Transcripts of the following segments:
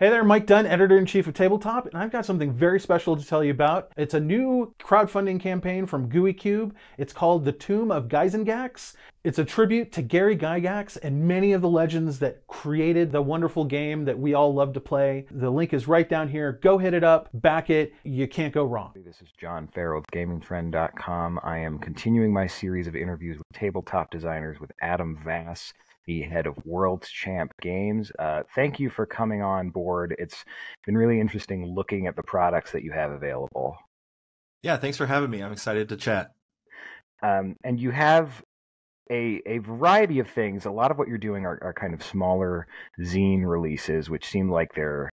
Hey there, Mike Dunn, Editor-in-Chief of Tabletop, and I've got something very special to tell you about. It's a new crowdfunding campaign from Gooey Cube. It's called The Tomb of Gyzengax. It's a tribute to Gary Gygax and many of the legends that created the wonderful game that we all love to play. The link is right down here. Go hit it up, back it. You can't go wrong. This is John Farrell with Gamingtrend.com. I am continuing my series of interviews with tabletop designers with Adam Vass, the head of Worldchamp Games. Thank you for coming on board. It's been really interesting looking at the products that you have available. Yeah, thanks for having me. I'm excited to chat. And you have a variety of things. A lot of what you're doing are kind of smaller zine releases, which seem like they're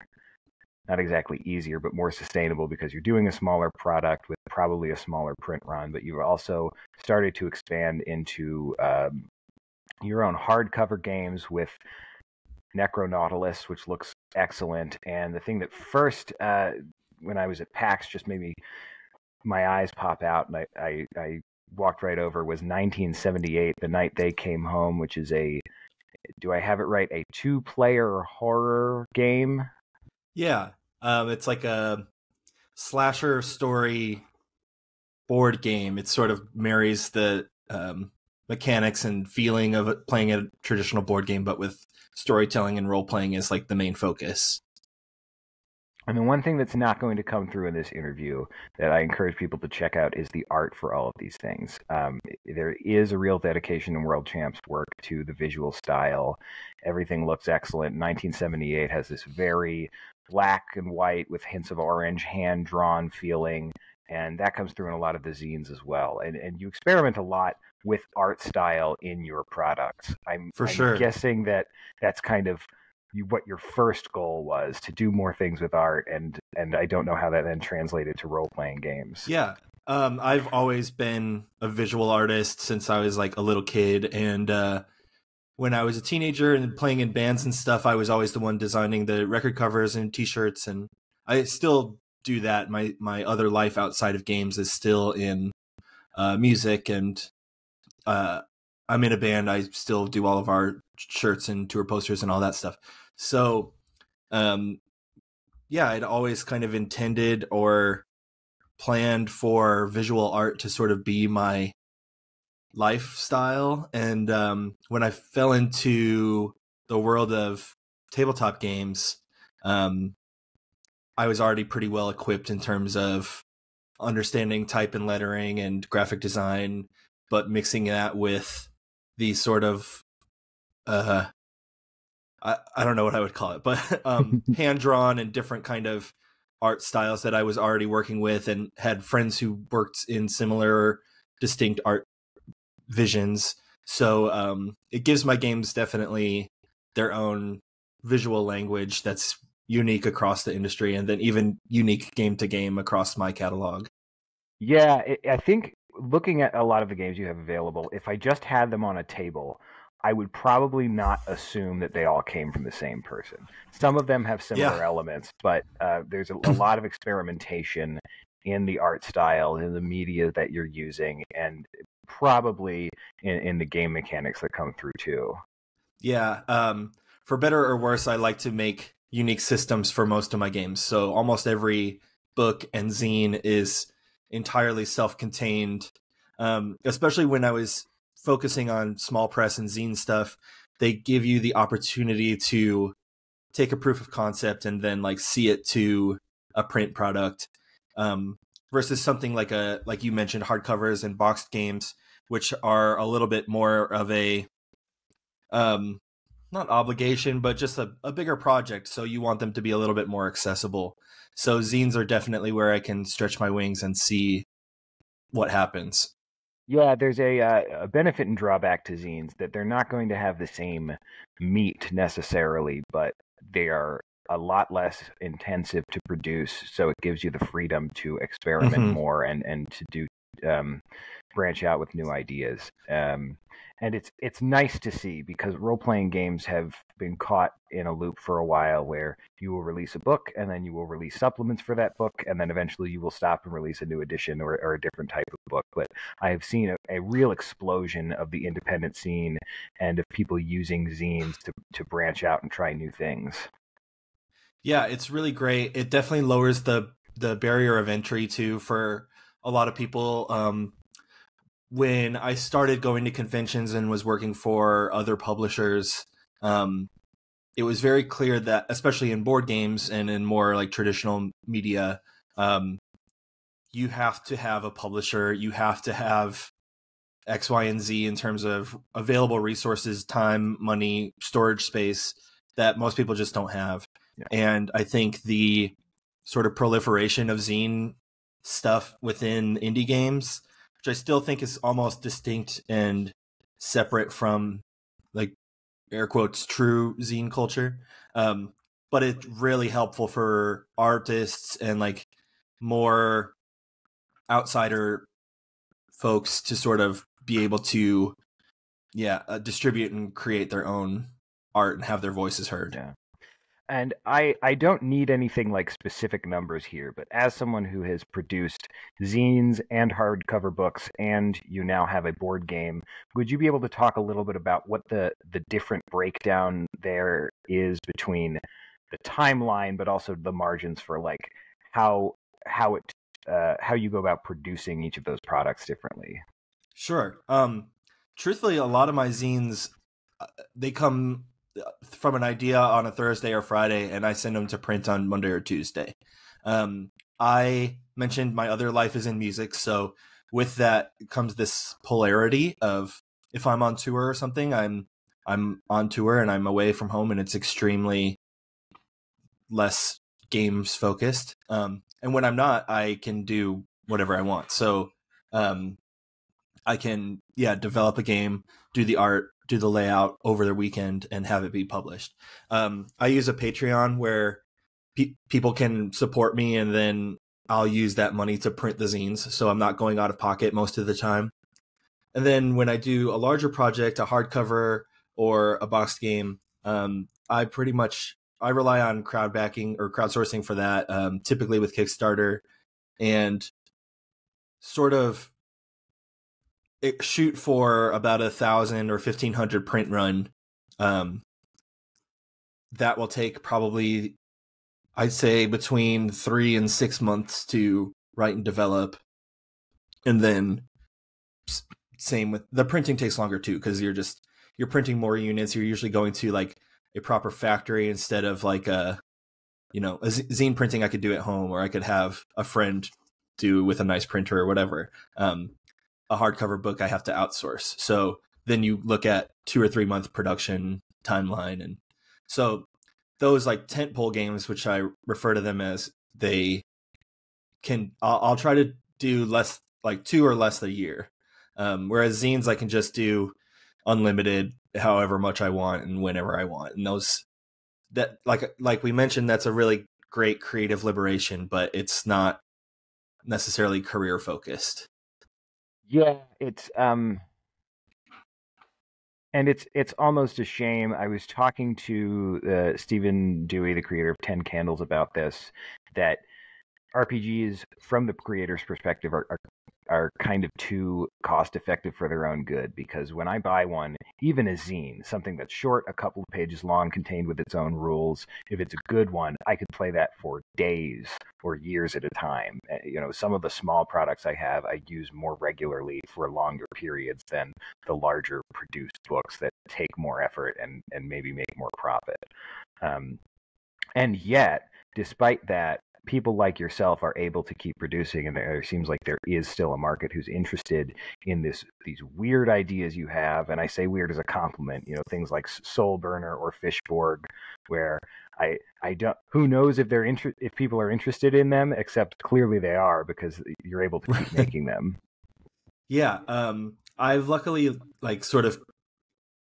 not exactly easier, but more sustainable because you're doing a smaller product with probably a smaller print run, but you've also started to expand into your own hardcover games with Necronautilus, which looks excellent. And the thing that first, when I was at PAX, just made my eyes pop out, and I walked right over, was 1978, The Night They Came Home, which is do I have it right, a 2-player horror game? Yeah, it's like a slasher story board game. It sort of marries the mechanics and feeling of playing a traditional board game, but with storytelling and role-playing as like the main focus. And the one thing that's not going to come through in this interview that I encourage people to check out is the art for all of these things. There is a real dedication in World Champ's work to the visual style. Everything looks excellent. 1978 has this very black and white with hints of orange, hand-drawn feeling, and that comes through in a lot of the zines as well. And you experiment a lot with art style in your products. I'm guessing that's kind of what your first goal was, to do more things with art, and I don't know how that then translated to role-playing games. Yeah. I've always been a visual artist since I was like a little kid, and when I was a teenager and playing in bands and stuff, I was always the one designing the record covers and t-shirts, and I still do that. My other life outside of games is still in music, and I'm in a band. I still do all of our shirts and tour posters and all that stuff. So, yeah, I'd always kind of intended or planned for visual art to sort of be my lifestyle. And when I fell into the world of tabletop games, I was already pretty well equipped in terms of understanding type and lettering and graphic design, but mixing that with the sort of I don't know what I would call it, but hand-drawn and different kind of art styles that I was already working with, and had friends who worked in similar distinct art visions. So it gives my games definitely their own visual language that's unique across the industry, and then even unique game to game across my catalog. Yeah, I think looking at a lot of the games you have available, if I just had them on a table, I would probably not assume that they all came from the same person. Some of them have similar elements, but there's a lot of experimentation in the art style, in the media that you're using, and probably in the game mechanics that come through too. Yeah, for better or worse, I like to make unique systems for most of my games. So almost every book and zine is entirely self-contained, especially when I was focusing on small press and zine stuff. They give you the opportunity to take a proof of concept and then like see it to a print product, versus something like you mentioned, hardcovers and boxed games, which are a little bit more of a not obligation, but just a bigger project. So you want them to be a little bit more accessible. So zines are definitely where I can stretch my wings and see what happens. Yeah, there's a benefit and drawback to zines, that they're not going to have the same meat necessarily, but they are a lot less intensive to produce, so it gives you the freedom to experiment more and to do branch out with new ideas. And it's nice to see, because role-playing games have been caught in a loop for a while where you will release a book and then you will release supplements for that book, and then eventually you will stop and release a new edition or a different type of book. But I have seen a real explosion of the independent scene and of people using zines to branch out and try new things. Yeah, it's really great. It definitely lowers the barrier of entry too for a lot of people. When I started going to conventions and was working for other publishers, it was very clear that, especially in board games and in more like traditional media, you have to have a publisher. You have to have X, Y, and Z in terms of available resources, time, money, storage space that most people just don't have. Yeah. And I think the sort of proliferation of zine stuff within indie games, which I still think is almost distinct and separate from, like, air quotes, true zine culture. But it's really helpful for artists and like more outsider folks to sort of be able to distribute and create their own art and have their voices heard. Yeah. And I don't need anything like specific numbers here, but as someone who has produced zines and hardcover books, and you now have a board game, would you be able to talk a little bit about what the different breakdown there is between the timeline, but also the margins for like how you go about producing each of those products differently? Sure. Truthfully, a lot of my zines, they come from an idea on a Thursday or Friday, and I send them to print on Monday or Tuesday. I mentioned my other life is in music, so with that comes this polarity of, if I'm on tour or something, I'm on tour and I'm away from home, and it's extremely less games focused. And when I'm not, I can do whatever I want. So I can develop a game, do the art, do the layout over the weekend, and have it be published. I use a Patreon where people can support me, and then I'll use that money to print the zines, so I'm not going out of pocket most of the time. And then when I do a larger project, a hardcover or a boxed game, I rely on crowd backing or crowdsourcing for that, typically with Kickstarter, and sort of shoot for about 1,000 or 1,500 print run. That will take probably, I'd say, between 3 and 6 months to write and develop. And then same with the printing, takes longer too, because you're printing more units. You're usually going to like a proper factory instead of like a zine printing I could do at home, or I could have a friend do with a nice printer or whatever. A hardcover book I have to outsource. So then you look at 2 or 3 month production timeline. And so those like tentpole games, which I refer to them as, I'll try to do less, like 2 or less a year. Whereas zines, I can just do unlimited, however much I want and whenever I want. And those, that like we mentioned, that's a really great creative liberation, but it's not necessarily career focused. Yeah, it's and it's almost a shame. I was talking to Stephen Dewey, the creator of 10 Candles, about this, that RPGs, from the creator's perspective, are kind of too cost effective for their own good, because when I buy one, even a zine, something that's short, a couple of pages long, contained with its own rules, if it's a good one, I could play that for days or years at a time. Some of the small products I have, I use more regularly for longer periods than the larger produced books that take more effort and maybe make more profit. And yet, despite that, people like yourself are able to keep producing, and there seems like there is still a market who's interested in these weird ideas you have. And I say weird as a compliment, things like Soul Burner or Fishborg, where I don't, who knows if if people are interested in them, except clearly they are, because you're able to keep making them. Yeah, I've luckily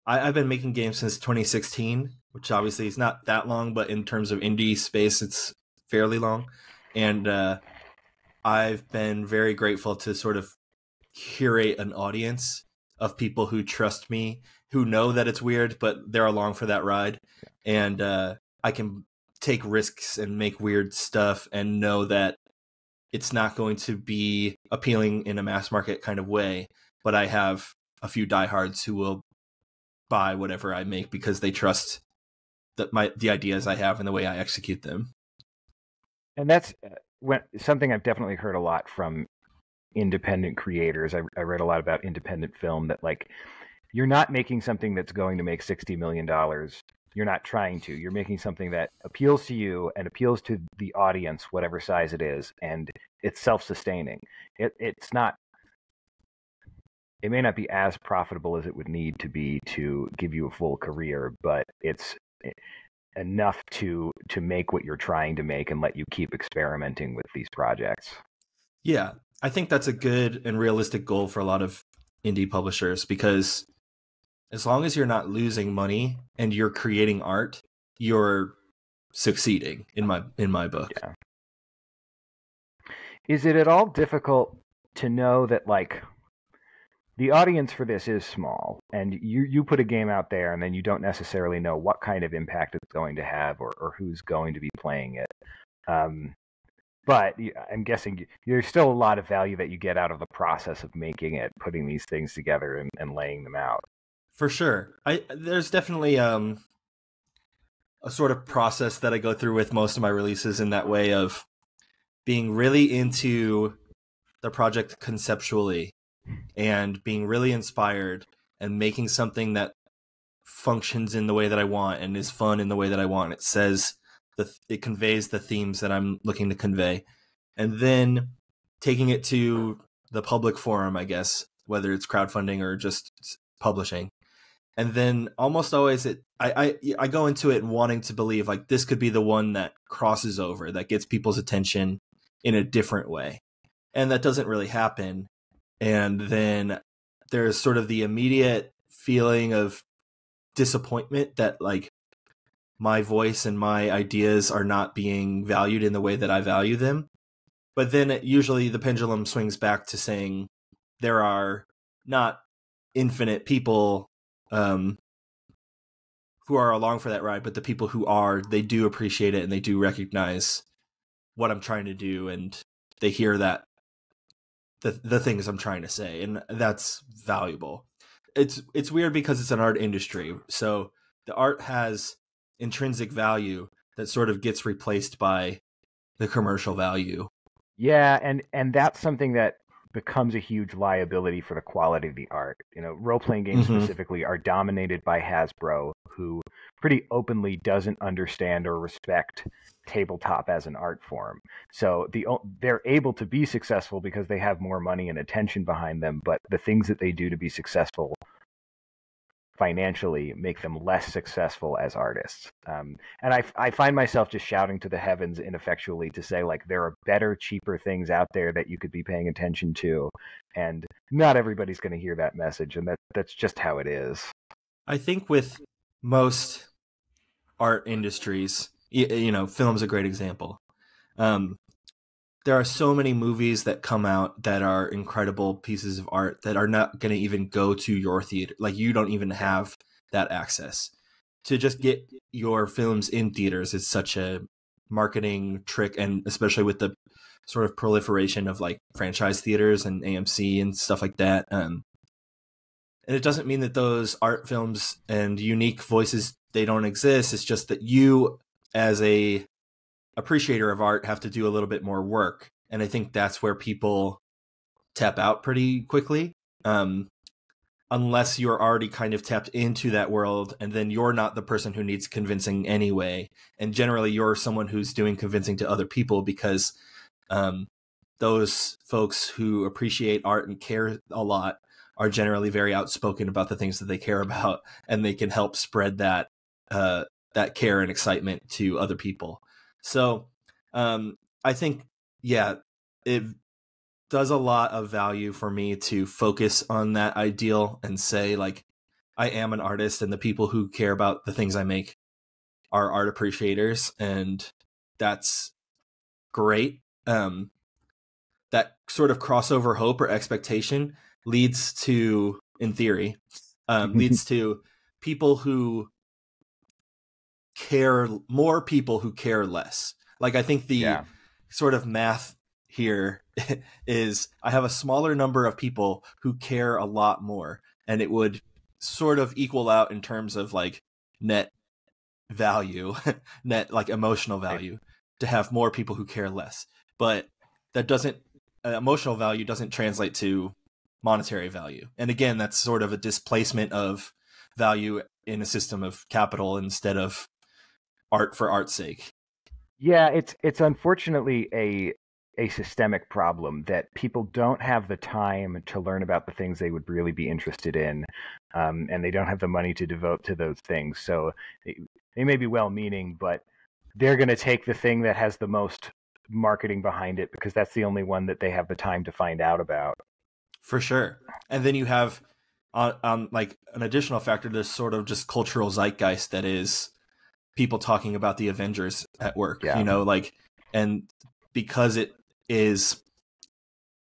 I've been making games since 2016, which obviously is not that long, but in terms of indie space, it's fairly long. And I've been very grateful to sort of curate an audience of people who trust me, who know that it's weird, but they're along for that ride. And I can take risks and make weird stuff and know that it's not going to be appealing in a mass market kind of way, but I have a few diehards who will buy whatever I make because they trust the ideas I have and the way I execute them. And that's something I've definitely heard a lot from independent creators. I read a lot about independent film, that like, you're not making something that's going to make $60 million. You're not trying to. You're making something that appeals to you and appeals to the audience, whatever size it is, and it's self-sustaining. It's not. It may not be as profitable as it would need to be to give you a full career, but it's enough to make what you're trying to make and let you keep experimenting with these projects. Yeah, I think that's a good and realistic goal for a lot of indie publishers, because as long as you're not losing money and you're creating art, you're succeeding in my book. Yeah. Is it at all difficult to know that, like, the audience for this is small, and you put a game out there and then you don't necessarily know what kind of impact it's going to have or who's going to be playing it? But I'm guessing there's still a lot of value that you get out of the process of making it, putting these things together and laying them out. For sure. There's definitely a sort of process that I go through with most of my releases, in that way of being really into the project conceptually and being really inspired and making something that functions in the way that I want and is fun in the way that I want. It conveys the themes that I'm looking to convey, and then taking it to the public forum, I guess, whether it's crowdfunding or just publishing. And then almost always I go into it wanting to believe like this could be the one that crosses over, that gets people's attention in a different way. And that doesn't really happen. And then there's sort of the immediate feeling of disappointment that like my voice and my ideas are not being valued in the way that I value them. But then usually the pendulum swings back to saying there are not infinite people who are along for that ride, but the people who are, they do appreciate it and they do recognize what I'm trying to do, and they hear that the things I'm trying to say, and that's valuable. It's weird because it's an art industry, so the art has intrinsic value that sort of gets replaced by the commercial value. Yeah, and that's something that becomes a huge liability for the quality of the art. You know, role-playing games specifically are dominated by Hasbro, who pretty openly doesn't understand or respect tabletop as an art form. So they're able to be successful because they have more money and attention behind them, but the things that they do to be successful financially make them less successful as artists. And I find myself just shouting to the heavens ineffectually to say, like, there are better, cheaper things out there that you could be paying attention to, and not everybody's going to hear that message, and that's just how it is. I think with most art industries, you know, film's a great example. There are so many movies that come out that are incredible pieces of art that are not going to even go to your theater. Like, you don't even have that access. To just get your films in theaters is such a marketing trick, and especially with the sort of proliferation of like franchise theaters and AMC and stuff like that. And it doesn't mean that those art films and unique voices, they don't exist. It's just that you, as a appreciator of art, have to do a little bit more work, and I think that's where people tap out pretty quickly, unless you're already kind of tapped into that world, and then you're not the person who needs convincing anyway, and generally you're someone who's doing convincing to other people, because those folks who appreciate art and care a lot are generally very outspoken about the things that they care about, and they can help spread that that care and excitement to other people. So I think, yeah, it does a lot of value for me to focus on that ideal and say, like, I am an artist, and the people who care about the things I make are art appreciators, and that's great. That sort of crossover hope or expectation leads to, in theory, leads to people who care, more people who care less. Like, I think the sort of math here is I have a smaller number of people who care a lot more, and it would sort of equal out in terms of like net value, net like emotional value, to have more people who care less. But that doesn't emotional value doesn't translate to monetary value. And again, that's sort of a displacement of value in a system of capital instead of art for art's sake. Yeah, it's unfortunately a systemic problem that people don't have the time to learn about the things they would really be interested in, and they don't have the money to devote to those things. So they may be well-meaning, but they're going to take the thing that has the most marketing behind it because that's the only one that they have the time to find out about. For sure. And then you have like an additional factor, this sort of just cultural zeitgeist that is people talking about the Avengers at work, you know, like, and because it is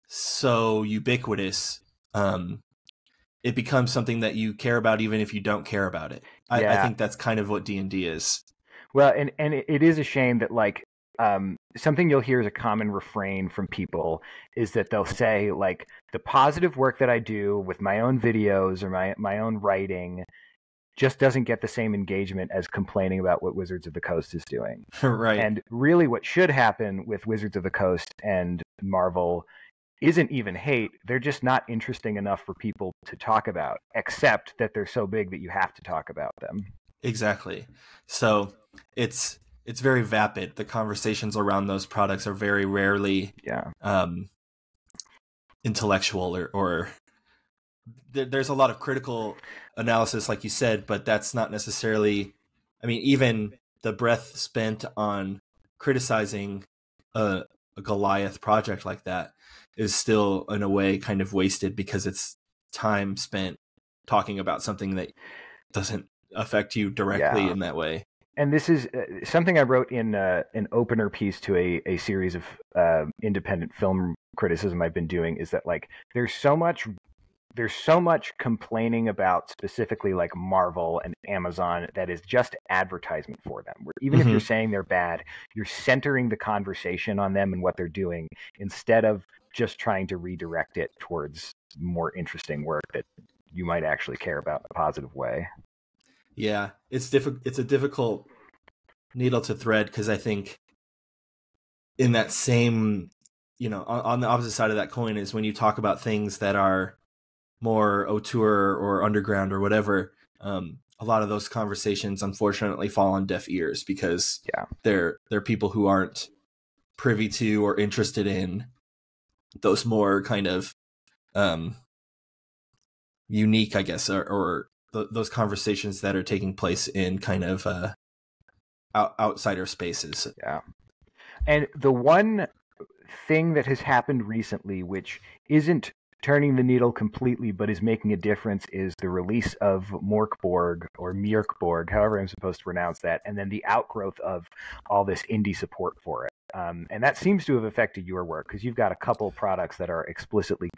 so ubiquitous, it becomes something that you care about even if you don't care about it. I think that's kind of what D&D is. Well, and it is a shame that, like, something you'll hear as a common refrain from people is that they'll say, like, the positive work that I do with my own videos or my own writing just doesn't get the same engagement as complaining about what Wizards of the Coast is doing. Right. And really what should happen with Wizards of the Coast and Marvel isn't even hate. They're just not interesting enough for people to talk about, except that they're so big that you have to talk about them. Exactly. So it's very vapid. The conversations around those products are very rarely intellectual or there's a lot of critical analysis, like you said, but that's not necessarily, I mean, even the breath spent on criticizing a Goliath project like that is still in a way kind of wasted because it's time spent talking about something that doesn't affect you directly in that way. And this is something I wrote in an opener piece to a series of independent film criticism I've been doing, is that, like, there's so much complaining about specifically like Marvel and Amazon that is just advertisement for them. Where even if you're saying they're bad, you're centering the conversation on them and what they're doing instead of just trying to redirect it towards more interesting work that you might actually care about in a positive way. Yeah, it's a difficult needle to thread because I think in that same, you know, on the opposite side of that coin is when you talk about things that are more auteur or underground or whatever, a lot of those conversations unfortunately fall on deaf ears because they're people who aren't privy to or interested in those more kind of unique, I guess, or those conversations that are taking place in kind of outsider spaces. Yeah. And the one thing that has happened recently, which isn't turning the needle completely, but is making a difference, is the release of Morkborg, or Mjörkborg, however I'm supposed to pronounce that, and then the outgrowth of all this indie support for it. And that seems to have affected your work, because you've got a couple products that are explicitly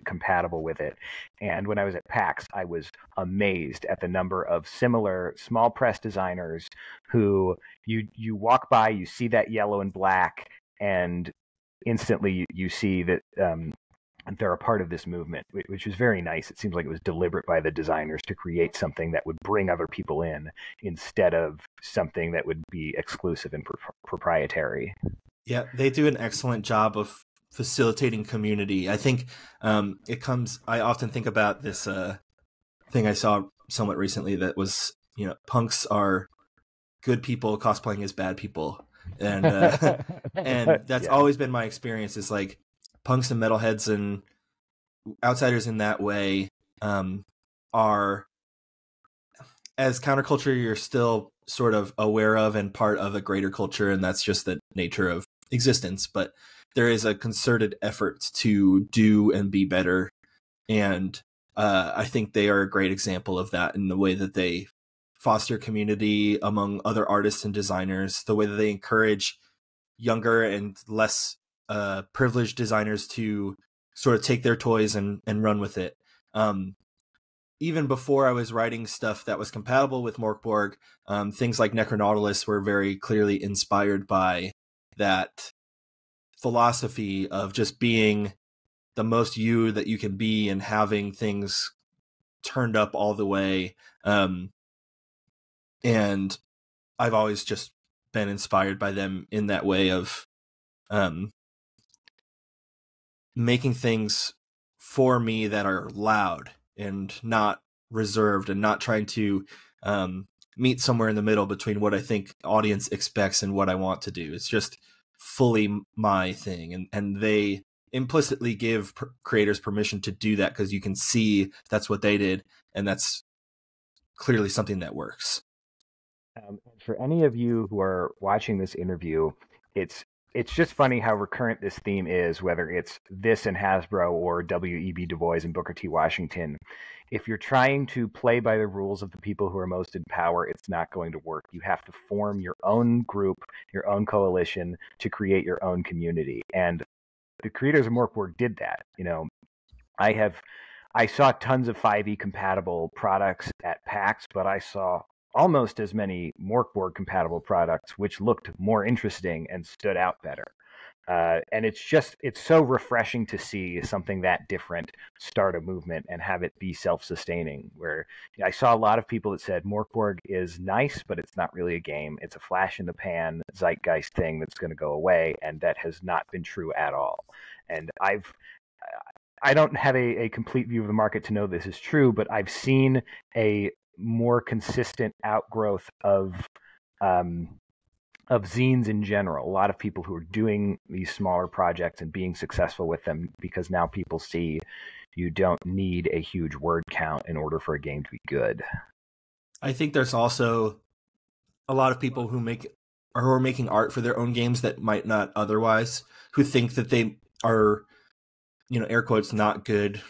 compatible with it. And when I was at PAX, I was amazed at the number of similar small press designers who you walk by, you see that yellow and black, and instantly you see that they're a part of this movement, which was very nice. It seems like it was deliberate by the designers to create something that would bring other people in instead of something that would be exclusive and proprietary. Yeah, they do an excellent job of facilitating community. I think I often think about this thing I saw somewhat recently that was, you know, punks are good people cosplaying as bad people. And and that's always been my experience, is like punks and metalheads and outsiders in that way are, as counterculture, you're still sort of aware of and part of a greater culture, and that's just the nature of existence. But there is a concerted effort to do and be better, and I think they are a great example of that in the way that they foster community among other artists and designers, the way that they encourage younger and less privileged designers to sort of take their toys and run with it. Even before I was writing stuff that was compatible with Morkborg, things like Necronautilus were very clearly inspired by that philosophy of just being the most you that you can be and having things turned up all the way. And I've always just been inspired by them in that way of making things for me that are loud and not reserved, and not trying to meet somewhere in the middle between what I think audience expects and what I want to do. It's just fully my thing, and they implicitly give creators permission to do that, because you can see that's what they did, and that's clearly something that works. For any of you who are watching this interview, it's just funny how recurrent this theme is, whether it's this and Hasbro or W.E.B. Du Bois and Booker T. Washington. If you're trying to play by the rules of the people who are most in power, it's not going to work. You have to form your own group, your own coalition to create your own community. And the creators of Morkborg did that. You know, I saw tons of 5e compatible products at PAX, but I saw almost as many Morkborg compatible products, which looked more interesting and stood out better. And it's so refreshing to see something that different start a movement and have it be self-sustaining. Where I saw a lot of people that said Morkborg is nice, but it's not really a game. It's a flash in the pan zeitgeist thing that's going to go away, and that has not been true at all. And I don't have a complete view of the market to know this is true, but I've seen a more consistent outgrowth of zines in general. A lot of people who are doing these smaller projects and being successful with them, because now people see you don't need a huge word count in order for a game to be good. I think there's also a lot of people who are making art for their own games that might not otherwise, who think that they are, air quotes, not good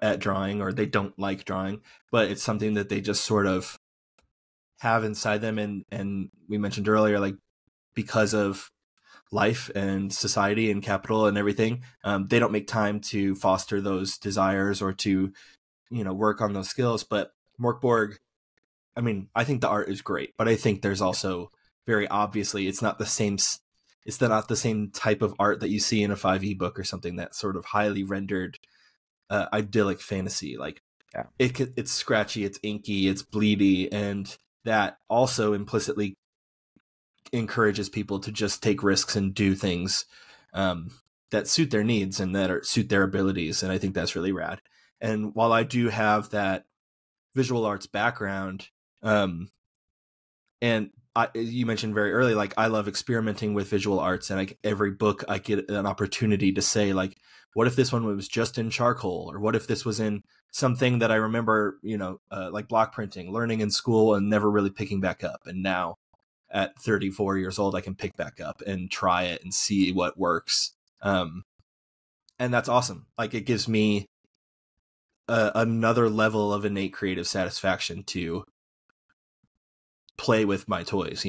at drawing, or they don't like drawing, but it's something that they just sort of have inside them. And we mentioned earlier, like, because of life and society and capital and everything, they don't make time to foster those desires or to, work on those skills. But Morkborg, I mean, I think the art is great, but I think there's also very obviously, it's not the same type of art that you see in a 5e book or something, that sort of highly rendered idyllic fantasy. Like, yeah. It's scratchy, it's inky, it's bleedy, and that also implicitly encourages people to just take risks and do things that suit their needs and that suit their abilities. And I think that's really rad. And while I do have that visual arts background, and you mentioned very early, like, I love experimenting with visual arts, and every book I get an opportunity to say, like, what if this one was just in charcoal, or what if this was in something that I remember, like block printing, learning in school and never really picking back up. And now at 34 years old, I can pick back up and try it and see what works. And that's awesome. Like, it gives me another level of innate creative satisfaction to play with my toys,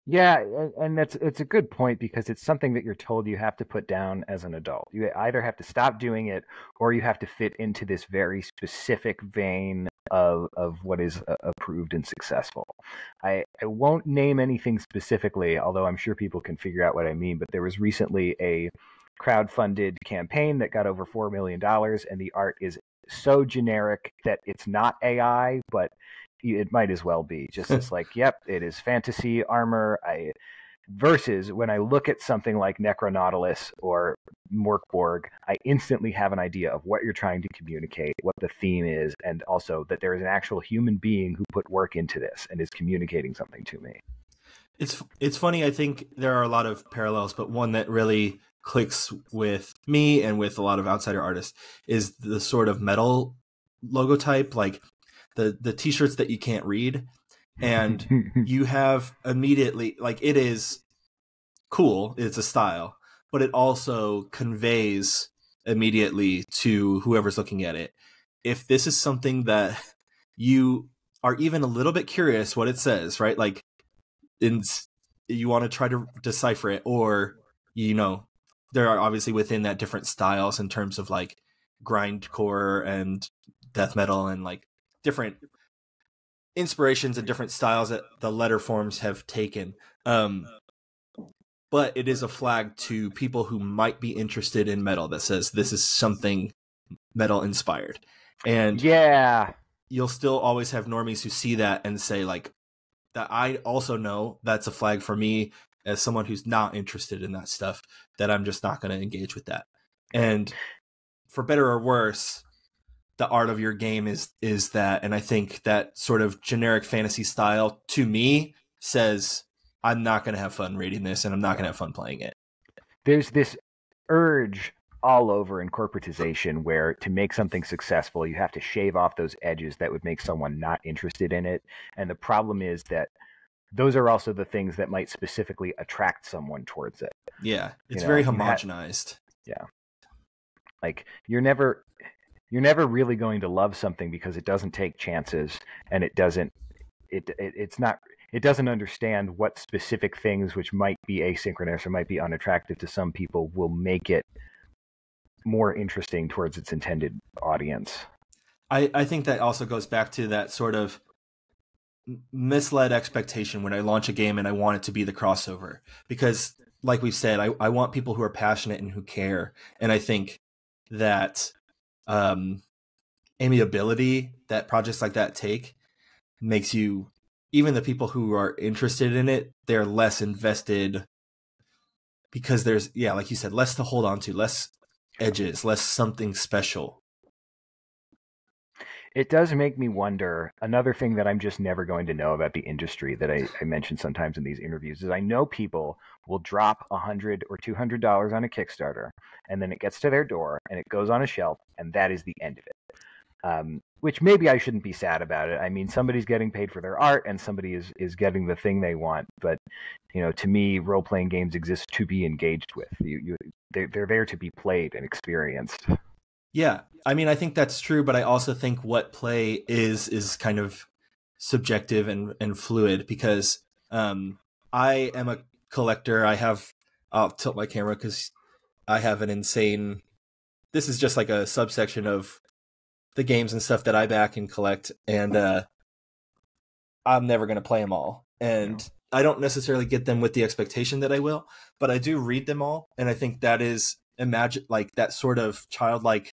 Yeah, and it's a good point, because it's something that you're told you have to put down as an adult. You either have to stop doing it, or you have to fit into this very specific vein of what is approved and successful. I won't name anything specifically, although I'm sure people can figure out what I mean, but there was recently a crowdfunded campaign that got over $4 million, and the art is so generic that it's not AI, but it might as well be. Just as like, yep, it is fantasy armor. Versus when I look at something like Necronautilus or Morkborg, I instantly have an idea of what you're trying to communicate, what the theme is, and also that there is an actual human being who put work into this and is communicating something to me. It's funny. I think there are a lot of parallels, but one that really clicks with me and with a lot of outsider artists is the sort of metal logotype, like the t-shirts that you can't read, and you have immediately, like, it is cool, it's a style, but it also conveys immediately to whoever's looking at it, if this is something that you are even a little bit curious what it says, right? Like, you want to try to decipher it, or there are obviously within that different styles in terms of like grindcore and death metal and like different inspirations and different styles that the letter forms have taken. But it is a flag to people who might be interested in metal that says this is something metal inspired. And yeah, you'll still always have normies who see that and say like that. I also know that's a flag for me as someone who's not interested in that stuff, that I'm just not going to engage with that. And for better or worse, the art of your game is that. And I think that sort of generic fantasy style to me says I'm not going to have fun reading this, and I'm not going to have fun playing it. There's this urge all over in corporatization where to make something successful, you have to shave off those edges that would make someone not interested in it. And the problem is that those are also the things that might specifically attract someone towards it. Yeah, it's very homogenized. Yeah. Like you're never really going to love something because it doesn't take chances, and it doesn't understand what specific things which might be asynchronous or might be unattractive to some people will make it more interesting towards its intended audience. I think that also goes back to that sort of misled expectation when I launch a game and I want it to be the crossover. Because, like we've said, I want people who are passionate and who care. And I think that amiability that projects like that take makes you, even the people who are interested in it, they're less invested because there's, yeah, like you said, less to hold on to, less edges, less something special. It does make me wonder, another thing that I'm just never going to know about the industry that I mention sometimes in these interviews is I know people will drop $100 or $200 on a Kickstarter, and then it gets to their door and it goes on a shelf, and that is the end of it. Which maybe I shouldn't be sad about it. I mean, somebody's getting paid for their art and somebody is getting the thing they want. But, you know, to me, role-playing games exist to be engaged with. They're there to be played and experienced. Yeah, I mean, I think that's true, but I also think what play is kind of subjective and fluid because I am a collector. I'll tilt my camera because I have an insane, this is just like a subsection of the games and stuff that I back and collect, and I'm never going to play them all. And I don't necessarily get them with the expectation that I will, but I do read them all. And I think that is like that sort of childlike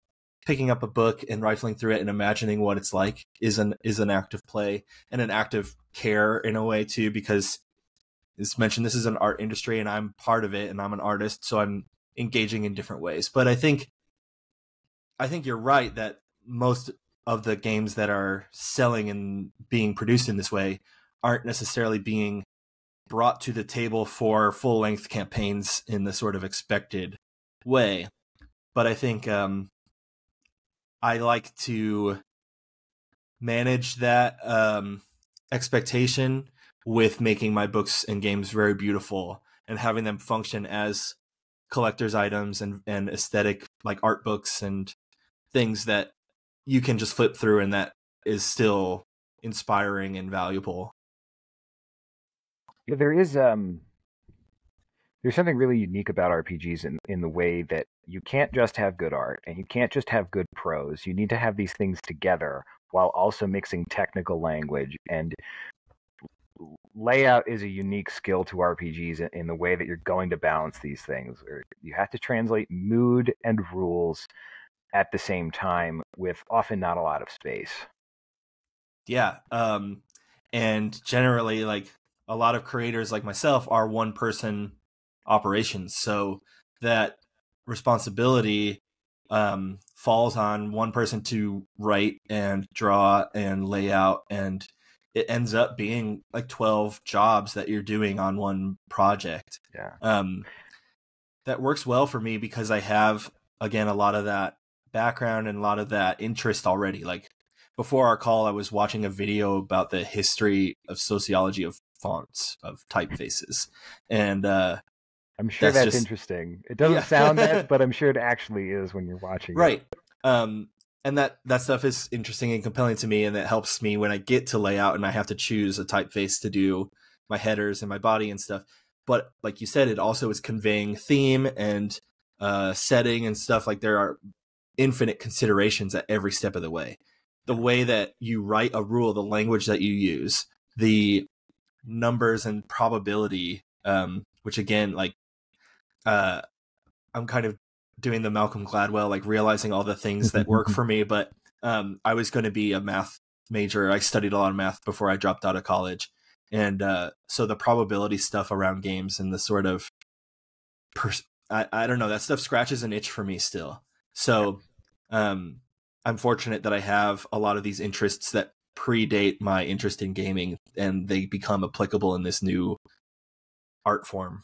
picking up a book and rifling through it and imagining what it's like is an act of play and an act of care in a way too, because as mentioned, this is an art industry and I'm part of it and I'm an artist. So I'm engaging in different ways. But I think you're right that most of the games that are selling and being produced in this way aren't necessarily being brought to the table for full-length campaigns in the sort of expected way. But I think I like to manage that expectation with making my books and games very beautiful and having them function as collector's items and aesthetic, like art books and things that you can just flip through and that is still inspiring and valuable. Yeah, there's something really unique about RPGs in the way that you can't just have good art and you can't just have good prose. You need to have these things together while also mixing technical language, and layout is a unique skill to RPGs in the way that you're going to balance these things. Or you have to translate mood and rules at the same time with often not a lot of space. Yeah. And generally, like a lot of creators like myself are one-person operations. So that responsibility falls on one person to write and draw and lay out, and it ends up being like 12 jobs that you're doing on one project. Yeah. That works well for me because I have, again, a lot of that background and a lot of that interest already. Like before our call, I was watching a video about the history of sociology of fonts, of typefaces. And I'm sure that's interesting. It doesn't sound that, but I'm sure it actually is when you're watching right. it. And that stuff is interesting and compelling to me, and that helps me when I get to layout and I have to choose a typeface to do my headers and my body and stuff. But like you said, it also is conveying theme and setting and stuff. Like there are infinite considerations at every step of the way. The way that you write a rule, the language that you use, the numbers and probability, which again, like I'm kind of doing the Malcolm Gladwell, like realizing all the things that work for me. But I was going to be a math major. I studied a lot of math before I dropped out of college. And so the probability stuff around games and the sort of, I don't know, that stuff scratches an itch for me still. So I'm fortunate that I have a lot of these interests that predate my interest in gaming, and they become applicable in this new art form.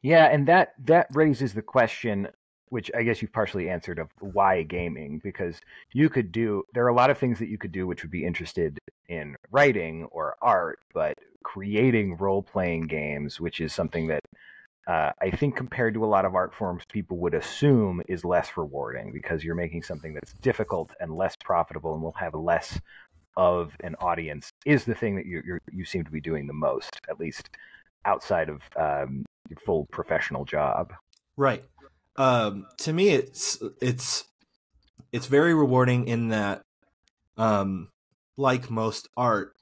Yeah, and that raises the question, which I guess you've partially answered, of why gaming, because there are a lot of things that you could do which would be interested in writing or art, but creating role-playing games, which is something that I think compared to a lot of art forms, people would assume is less rewarding, because you're making something that's difficult and less profitable and will have less of an audience, is the thing that you seem to be doing the most, at least outside of your full professional job. Right. To me, it's very rewarding in that, like most art,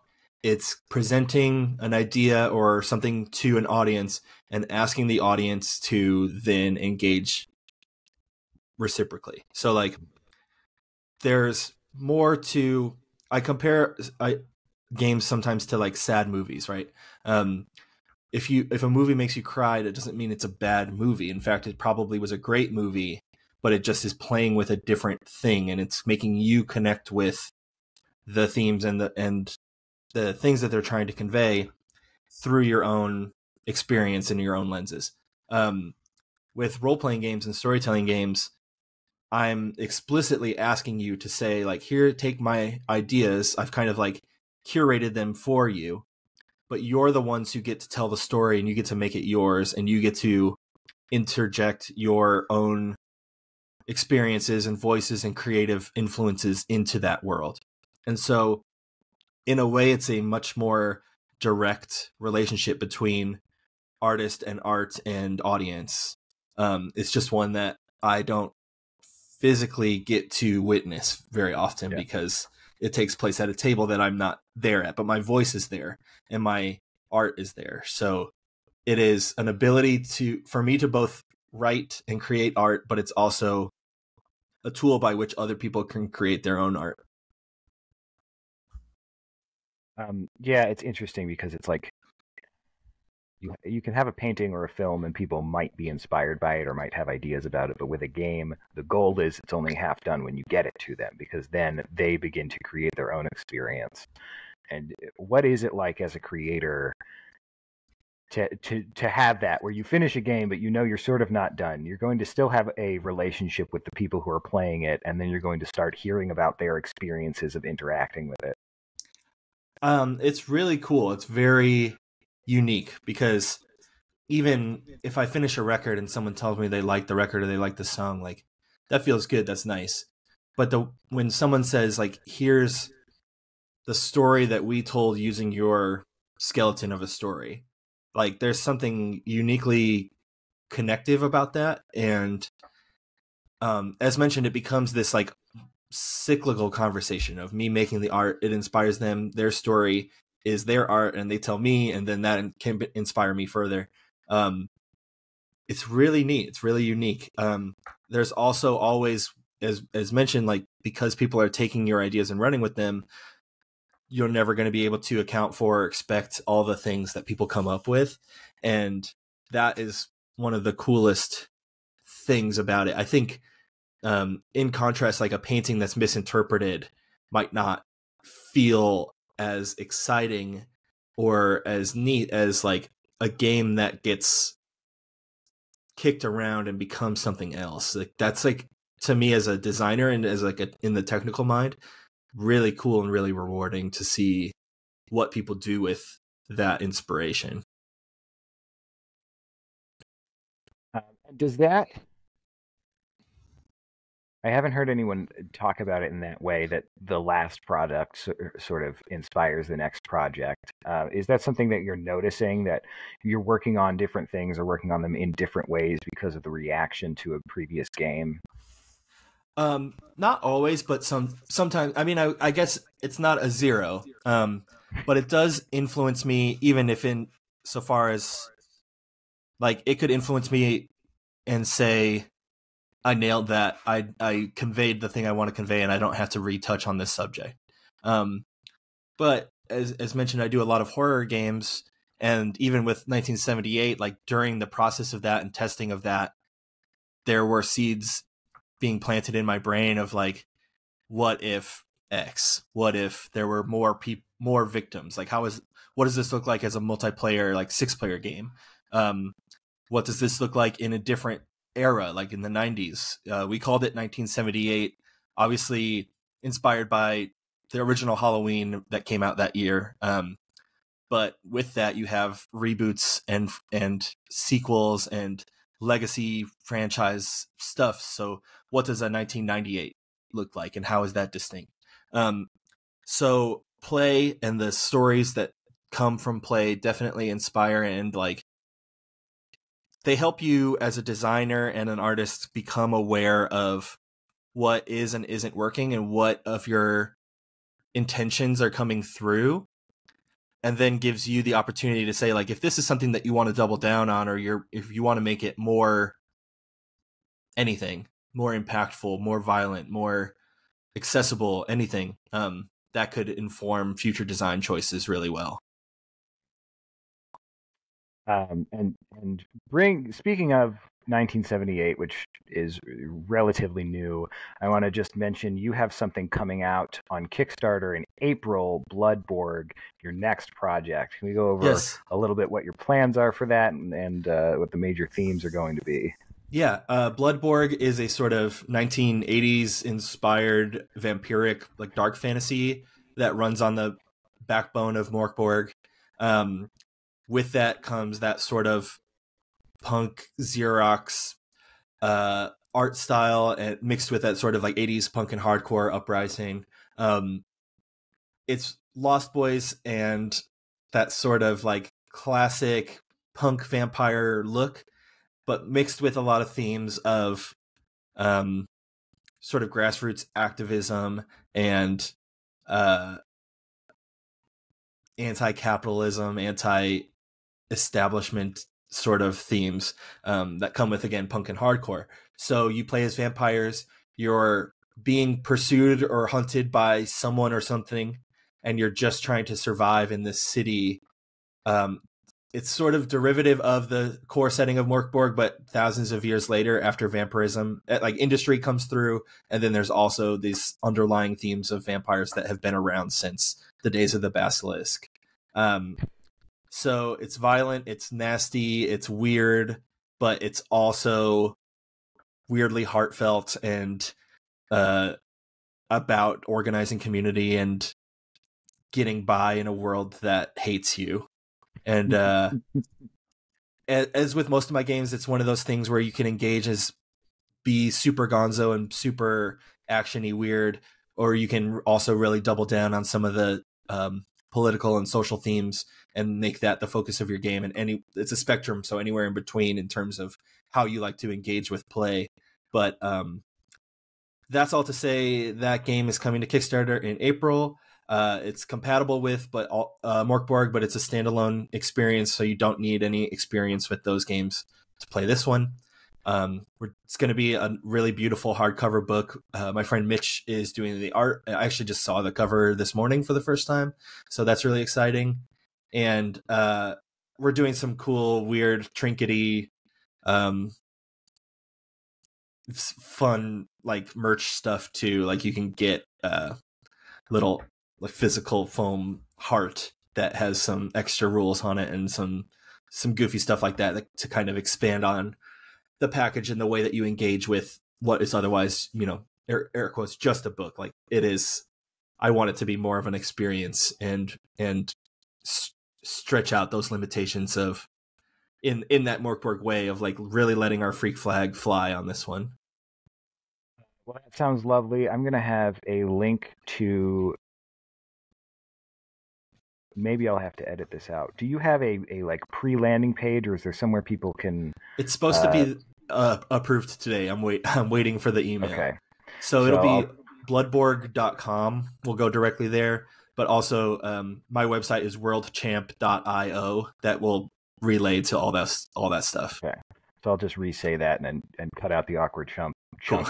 it's presenting an idea or something to an audience and asking the audience to then engage reciprocally. So like, there's more to, I compare games sometimes to like sad movies, right? If a movie makes you cry, that doesn't mean it's a bad movie. In fact, it probably was a great movie, but it just is playing with a different thing, and it's making you connect with the themes and the things that they're trying to convey through your own experience and your own lenses. With role-playing games and storytelling games, I'm explicitly asking you to say, like, here, take my ideas. I've kind of like curated them for you, but you're the ones who get to tell the story, and you get to make it yours, and you get to interject your own experiences and voices and creative influences into that world. And so in a way, it's a much more direct relationship between artist and art and audience. It's just one that I don't physically get to witness very often, because it takes place at a table that I'm not there at, but my voice is there and my art is there. So it is an ability for me to both write and create art, but it's also a tool by which other people can create their own art. Yeah, it's interesting because it's like you can have a painting or a film and people might be inspired by it or might have ideas about it, but with a game, the goal is it's only half done when you get it to them, because then they begin to create their own experience. And what is it like as a creator to have that, where you finish a game, but you know you're sort of not done? You're going to still have a relationship with the people who are playing it, and then you're going to start hearing about their experiences of interacting with it. It's really cool. It's very unique, because even if I finish a record and someone tells me they like the record or they like the song, like, that feels good. That's nice. But when someone says, like, here's the story that we told using your skeleton of a story, like, there's something uniquely connective about that. And as mentioned, it becomes this like cyclical conversation of me making the art. It inspires them. Their story is their art, and they tell me, and then that can inspire me further. It's really neat. It's really unique. There's also always, as mentioned, like, because people are taking your ideas and running with them, you're never going to be able to account for or expect all the things that people come up with. And that is one of the coolest things about it. I think, in contrast, like, a painting that's misinterpreted might not feel as exciting or as neat as like a game that gets kicked around and becomes something else. Like, that's, like, to me as a designer and as like in the technical mind, really cool and really rewarding to see what people do with that inspiration. Does that... I haven't heard anyone talk about it in that way, that the last product sort of inspires the next project. Is that something that you're noticing, that you're working on different things or working on them in different ways because of the reaction to a previous game? Not always, but sometimes. I mean, I guess it's not a zero, but it does influence me, even if in so far as, like, it could influence me and say, I nailed that. I conveyed the thing I want to convey, and I don't have to retouch on this subject. But as mentioned, I do a lot of horror games, and even with 1978, like during the process of that and testing of that, there were seeds being planted in my brain of like, what if X? What if there were more victims? Like, what does this look like as a multiplayer, like 6-player game? What does this look like in a different era, like in the 90s? We called it 1978, obviously inspired by the original Halloween that came out that year. But with that, you have reboots and sequels and legacy franchise stuff. So what does a 1998 look like, and how is that distinct? So play and the stories that come from play definitely inspire, and like they help you as a designer and an artist become aware of what is and isn't working and what of your intentions are coming through, and then gives you the opportunity to say, like, if this is something that you want to double down on, or if you want to make it more anything, more impactful, more violent, more accessible, anything, that could inform future design choices really well. Speaking of 1978, which is relatively new, I want to just mention you have something coming out on Kickstarter in April, Bloodborg, your next project. Can we go over a little bit what your plans are for that, and what the major themes are going to be? Yeah, Bloodborg is a sort of 1980s inspired vampiric, like dark fantasy that runs on the backbone of Morkborg. With that comes that sort of punk Xerox art style, and mixed with that sort of like 80s punk and hardcore uprising. It's Lost Boys and that sort of like classic punk vampire look, but mixed with a lot of themes of sort of grassroots activism and anti-capitalism, anti-establishment sort of themes that come with, again, punk and hardcore. So you play as vampires, you're being pursued or hunted by someone or something, and you're just trying to survive in this city. It's sort of derivative of the core setting of Morkborg, but thousands of years later, after vampirism, like industry comes through, and then there's also these underlying themes of vampires that have been around since the days of the basilisk. So it's violent, it's nasty, it's weird, but it's also weirdly heartfelt and about organizing community and getting by in a world that hates you. And as with most of my games, it's one of those things where you can engage as be super gonzo and super actiony weird, or you can also really double down on some of the political and social themes and make that the focus of your game. And it's a spectrum, so anywhere in between in terms of how you like to engage with play. But that's all to say that game is coming to Kickstarter in April. It's compatible with Morkborg, but it's a standalone experience, so you don't need any experience with those games to play this one. It's going to be a really beautiful hardcover book. My friend Mitch is doing the art. I actually just saw the cover this morning for the first time, so that's really exciting. And we're doing some cool, weird, trinkety, fun like merch stuff too. Like you can get little like physical foam heart that has some extra rules on it and some goofy stuff like that to kind of expand on the package and the way that you engage with what is otherwise, air quotes, just a book. Like it is, I want it to be more of an experience and stretch out those limitations of in that Morkborg way of like really letting our freak flag fly on this one. Well, that sounds lovely. I'm going to have a link to, maybe I'll have to edit this out. Do you have a like pre-landing page, or is there somewhere people can? It's supposed to be approved today. I'm waiting for the email. Okay. So it'll be bloodborg.com. We'll go directly there. But also, my website is worldchamp.io. That will relay to all that stuff. Okay. So I'll just re-say that and cut out the awkward chunk. Cool.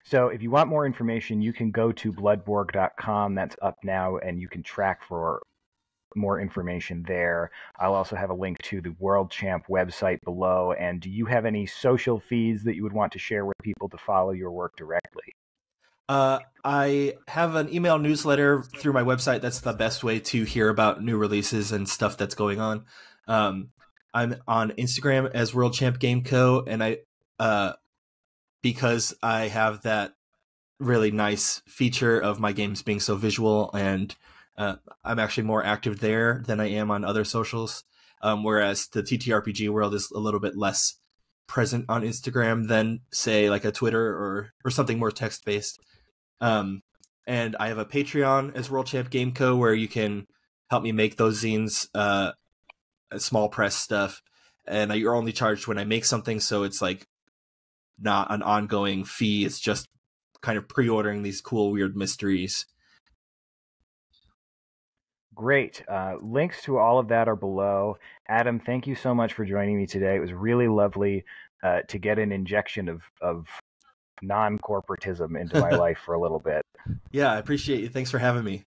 So if you want more information, you can go to bloodborg.com. That's up now, and you can track for more information there. I'll also have a link to the WorldChamp website below. And do you have any social feeds that you would want to share with people to follow your work directly? I have an email newsletter through my website. That's the best way to hear about new releases and stuff that's going on. I'm on Instagram as WorldChamp Game Co. And because I have that really nice feature of my games being so visual, and I'm actually more active there than I am on other socials. Whereas the TTRPG world is a little bit less present on Instagram than, say, like a Twitter or something more text based. And I have a Patreon as WorldChamp Game Co. where you can help me make those zines, small press stuff, and you're only charged when I make something, so it's like not an ongoing fee. It's just kind of pre-ordering these cool, weird mysteries. Great. Links to all of that are below. Adam, thank you so much for joining me today. It was really lovely to get an injection of non-corporatism into my life for a little bit. Yeah, I appreciate you. Thanks for having me.